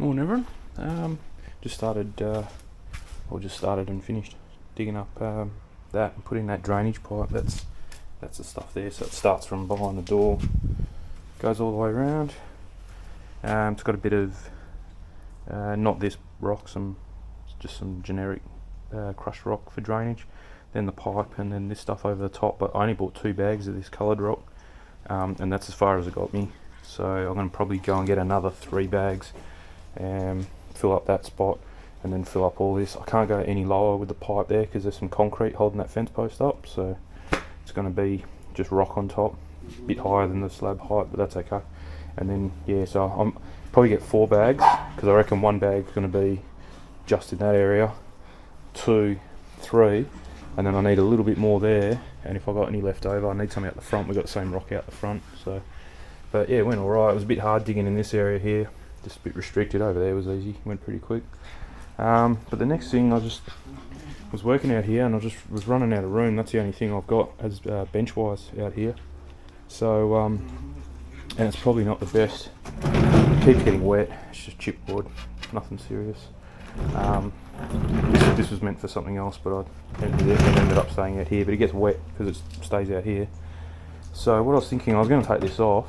Morning everyone. Just started, and finished digging up that and putting that drainage pipe. That's the stuff there. So it starts from behind the door, goes all the way around. It's got a bit of not this rock, just some generic crushed rock for drainage. Then the pipe, and then this stuff over the top. But I only bought 2 bags of this coloured rock, and that's as far as it got me. So I'm going to probably go and get another 3 bags. Fill up that spot and then fill up all this. I can't go any lower with the pipe there because there's some concrete holding that fence post up, so it's going to be just rock on top, a bit higher than the slab height, but that's okay. And then so I'm probably get 4 bags because I reckon 1 bag's going to be just in that area, 2, 3, and then I need a little bit more there. And if I got any left over, I need some out the front. We've got the same rock out the front, so. But yeah, it went alright. It was a bit hard digging in this area here. Just a bit restricted. Over there was easy, went pretty quick. But the next thing, I just was working out here and I just was running out of room. That's the only thing I've got as bench wise out here. So and it's probably not the best. It keeps getting wet. It's just chipboard, nothing serious. This was meant for something else, but it ended up staying out here. But it gets wet because it stays out here. So what I was thinking, I was going to take this off,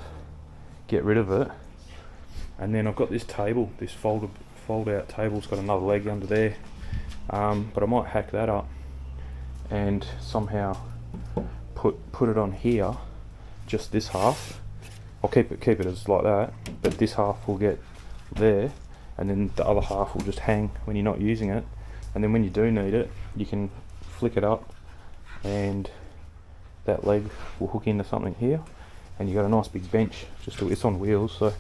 get rid of it. And then I've got this table, this fold out table. It's got another leg under there, but I might hack that up and somehow put it on here, just this half. I'll keep it as like that, but this half will get there, and then the other half will just hang when you're not using it. And then when you do need it, you can flick it up, and that leg will hook into something here, and you got a nice big bench. It's on wheels, so.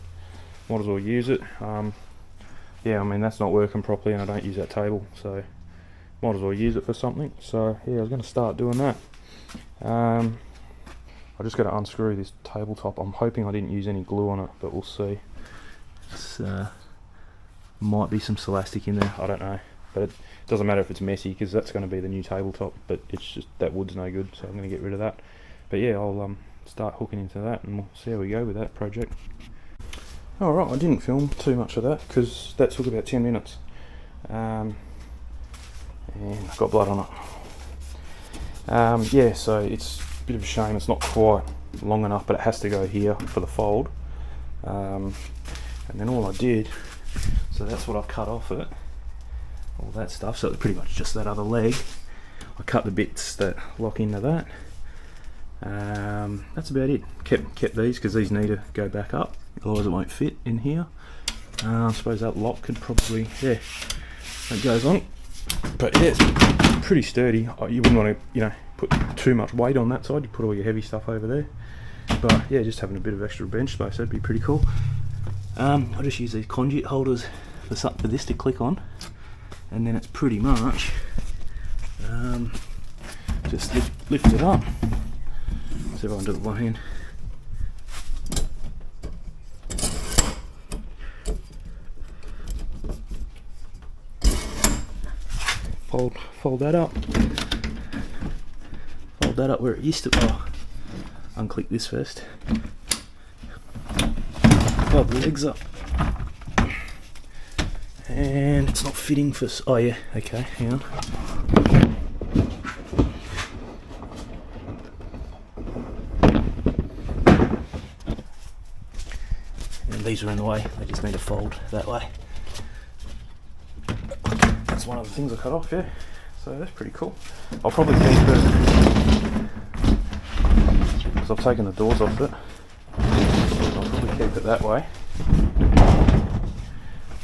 Might as well use it. Yeah, I mean that's not working properly and I don't use that table, so might as well use it for something. So yeah, I was going to start doing that. I just got to unscrew this tabletop. I'm hoping I didn't use any glue on it, but we'll see. It's, might be some Celastic in there, I don't know. But it doesn't matter if it's messy because that's going to be the new tabletop, but it's just that wood's no good, so I'm going to get rid of that. But yeah, I'll start hooking into that and we'll see how we go with that project. Alright, I didn't film too much of that because that took about 10 minutes. And I've got blood on it. Yeah, so it's a bit of a shame it's not quite long enough, but it has to go here for the fold. And then all I did, so that's what I cut off it, all that stuff, so it's pretty much just that other leg. I cut the bits that lock into that. That's about it. Kept these because these need to go back up, otherwise it won't fit in here. I suppose that lock could probably, yeah, it goes on. But yeah, it's pretty sturdy. You wouldn't want to, put too much weight on that side. You put all your heavy stuff over there. But yeah, just having a bit of extra bench space, that'd be pretty cool. I just use these conduit holders for this to click on, and then it's pretty much just lift it up. See if I can do it with one hand. Fold that up. Fold that up where it used to. Oh, unclick this first. Fold the legs up. And it's not fitting for. Oh yeah. Okay. Hang on. These are in the way, they just need to fold that way. That's one of the things I cut off, yeah. So that's pretty cool. I'll probably keep it, because I've taken the doors off it. I'll probably keep it that way,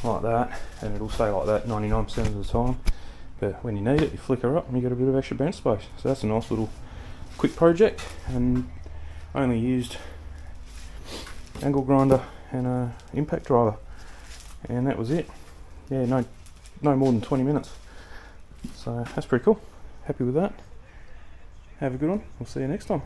like that, and it'll stay like that 99% of the time. But when you need it, you flick her up and you get a bit of extra bench space. So that's a nice little quick project, and I only used angle grinder and a impact driver, and that was it. Yeah, no more than 20 minutes. So that's pretty cool. Happy with that. Have a good one. We'll see you next time.